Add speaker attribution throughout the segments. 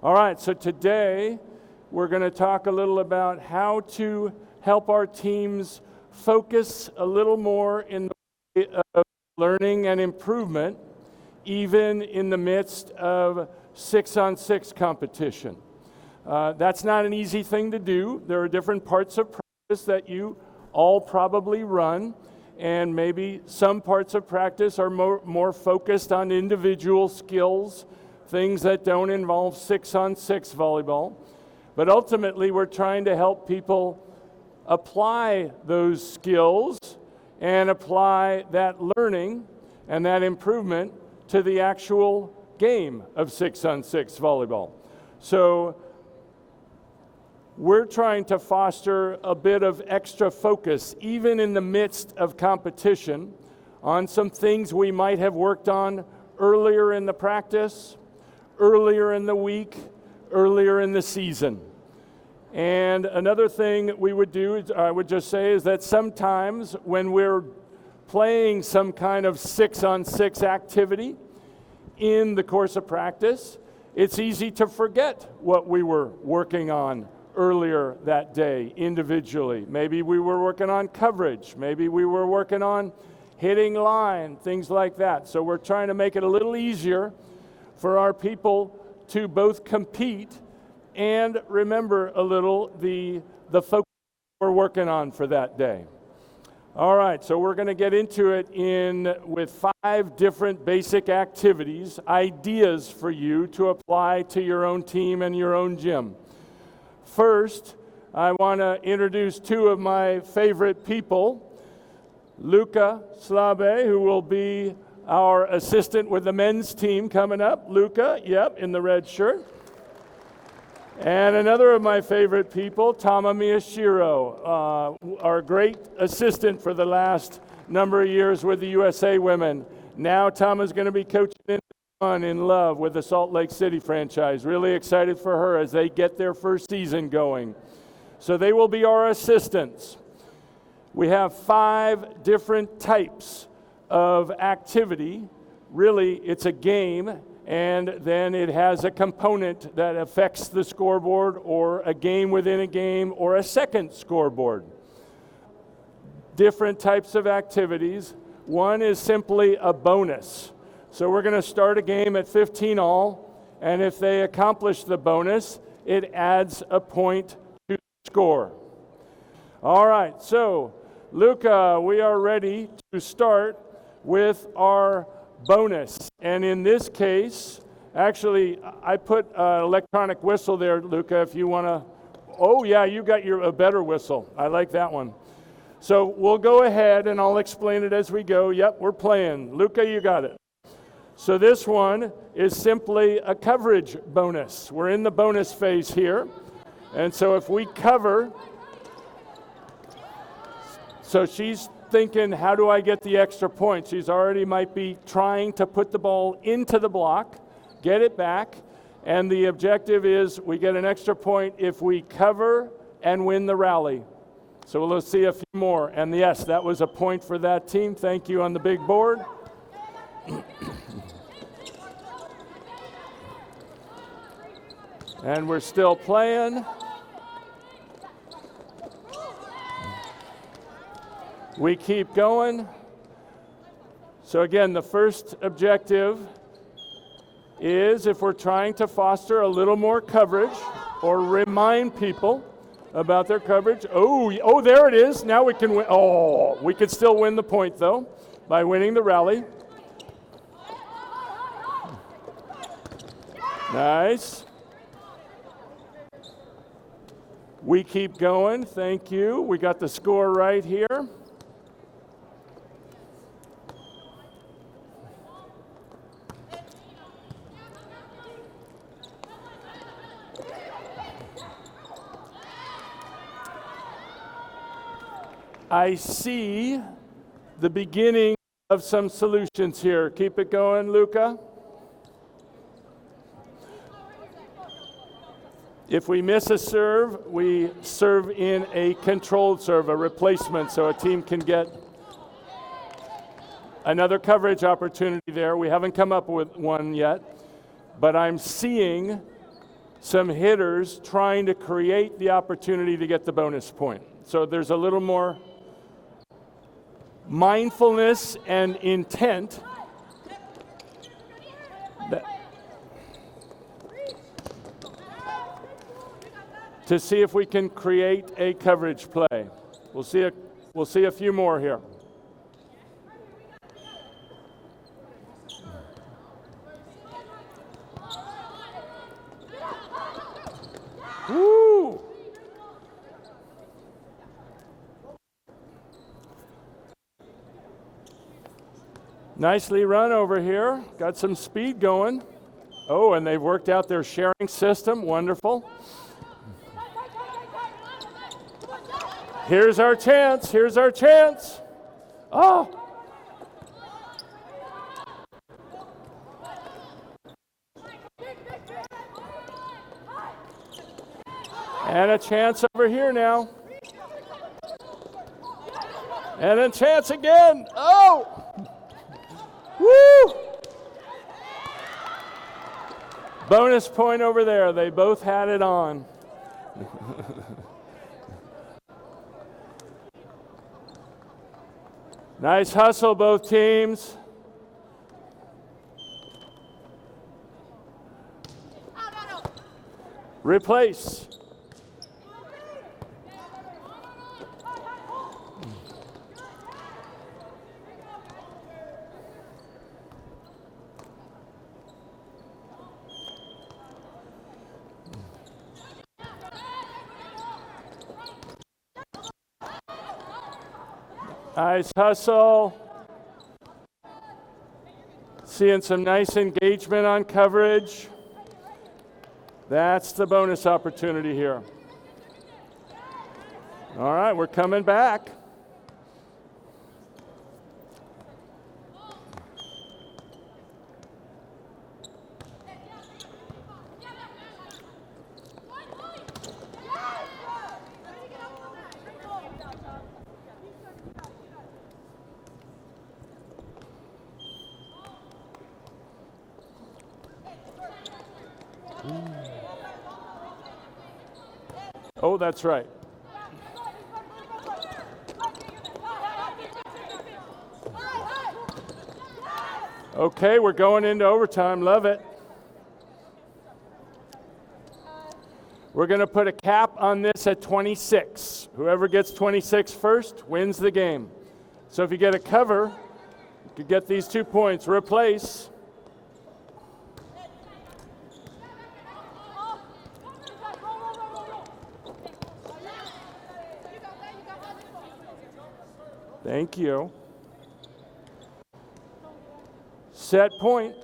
Speaker 1: All right, so today we're going to talk a little about how to help our teams focus a little more in the way of learning and improvement, even in the midst of 6-on-6 competition. That's not an easy thing to do. There are different parts of practice that you all probably run, and maybe some parts of practice are more focused on individual skills, things that don't involve 6-on-6 volleyball. But ultimately, we're trying to help people apply those skills and apply that learning and that improvement to the actual game of 6-on-6 volleyball. So we're trying to foster a bit of extra focus, even in the midst of competition, on some things we might have worked on earlier in the practice, earlier in the week, earlier in the season. And another thing we would do, I would just say, is that sometimes when we're playing some kind of 6-on-6 activity in the course of practice, it's easy to forget what we were working on earlier that day individually. Maybe we were working on coverage, maybe we were working on hitting line, things like that. So we're trying to make it a little easier for our people to both compete and remember a little the focus we're working on for that day. All right, so we're going to get into it with 5 different basic activities, ideas for you to apply to your own team and your own gym. First, I want to introduce 2 of my favorite people, Luca Slabe, who will be our assistant with the men's team coming up. Luca, yep, in the red shirt. And another of my favorite people, Tama Miyashiro, our great assistant for the last number of years with the USA Women. Now Tama's going to be coaching in Love with the Salt Lake City franchise. Really excited for her as they get their first season going. So they will be our assistants. We have 5 different types of activity. Really, it's a game, and then it has a component that affects the scoreboard, or a game within a game, or a second scoreboard. Different types of activities. One is simply a bonus. So we're going to start a game at 15 all, and if they accomplish the bonus, it adds a point to the score. All right, so Luca, we are ready to start with our bonus. And in this case, actually, I put an electronic whistle there, Luca, if you want to. Oh, yeah, you got a better whistle. I like that one. So we'll go ahead, and I'll explain it as we go. Yep, we're playing. Luca, you got it. So this one is simply a coverage bonus. We're in the bonus phase here. And so if we cover, so she's thinking, how do I get the extra point? She's already might be trying to put the ball into the block, get it back, and the objective is we get an extra point if we cover and win the rally. So we'll see a few more. And yes, that was a point for that team. Thank you on the big board. And we're still playing. We keep going. So again, the first objective is, if we're trying to foster a little more coverage or remind people about their coverage. Oh, there it is. Now we can win. Oh, we could still win the point though by winning the rally. Nice. We keep going. Thank you. We got the score right here. I see the beginning of some solutions here. Keep it going, Luca. If we miss a serve, we serve in a controlled serve, a replacement, so a team can get another coverage opportunity there. We haven't come up with one yet, but I'm seeing some hitters trying to create the opportunity to get the bonus point. So there's a little more mindfulness and intent to see if we can create a coverage play. We'll see a few more here. Woo! Nicely run over here. Got some speed going. Oh, and they've worked out their sharing system. Wonderful. Here's our chance. Here's our chance. Oh! And a chance over here now. And a chance again. Oh! Woo! Bonus point over there. They both had it on. Nice hustle, both teams. Replace. Nice hustle. Seeing some nice engagement on coverage. That's the bonus opportunity here. All right, we're coming back. Oh, that's right. Okay, we're going into overtime. Love it. We're going to put a cap on this at 26. Whoever gets 26 first wins the game. So if you get a cover, you could get these 2 points. Replace. Thank you. Set point.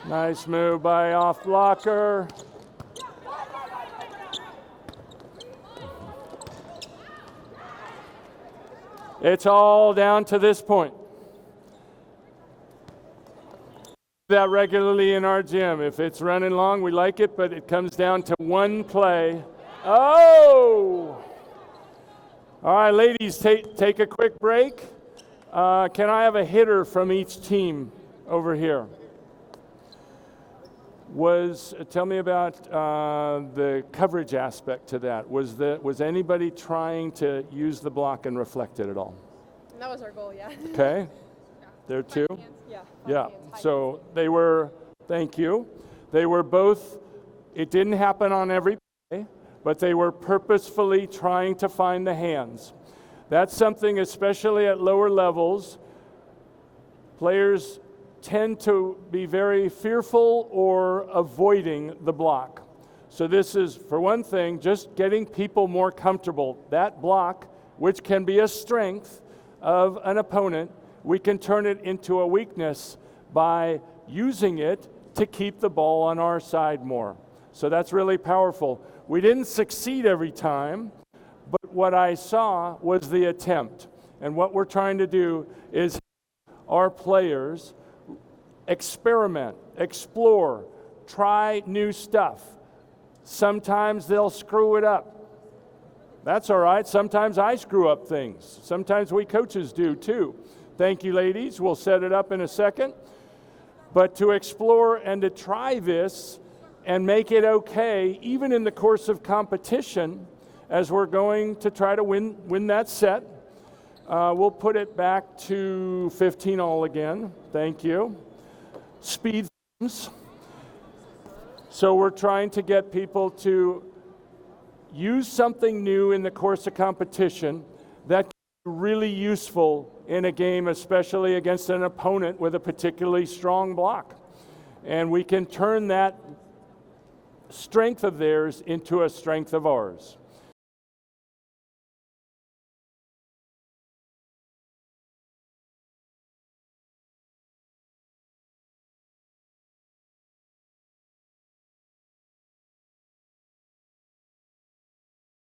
Speaker 1: Nice move by off blocker. It's all down to this point. That regularly in our gym. If it's running long, we like it, but it comes down to one play. Oh! All right, ladies, take a quick break. Can I have a hitter from each team over here? Tell me about the coverage aspect to that. Was anybody trying to use the block and reflect it at all?
Speaker 2: That was our goal, yeah.
Speaker 1: Okay. There too? Yeah. So they were, thank you. They were both, it didn't happen on every play, but they were purposefully trying to find the hands. That's something, especially at lower levels, players tend to be very fearful or avoiding the block. So this is, for one thing, just getting people more comfortable. That block, which can be a strength of an opponent, we can turn it into a weakness by using it to keep the ball on our side more. So that's really powerful. We didn't succeed every time, but what I saw was the attempt. And what we're trying to do is our players experiment, explore, try new stuff. Sometimes they'll screw it up. That's all right. Sometimes I screw up things. Sometimes we coaches do too. Thank you, ladies. We'll set it up in a second. But to explore and to try this and make it okay, even in the course of competition, as we're going to try to win that set. We'll put it back to 15 all again. Thank you. Speed themes. So we're trying to get people to use something new in the course of competition that can be really useful in a game, especially against an opponent with a particularly strong block. And we can turn that strength of theirs into a strength of ours.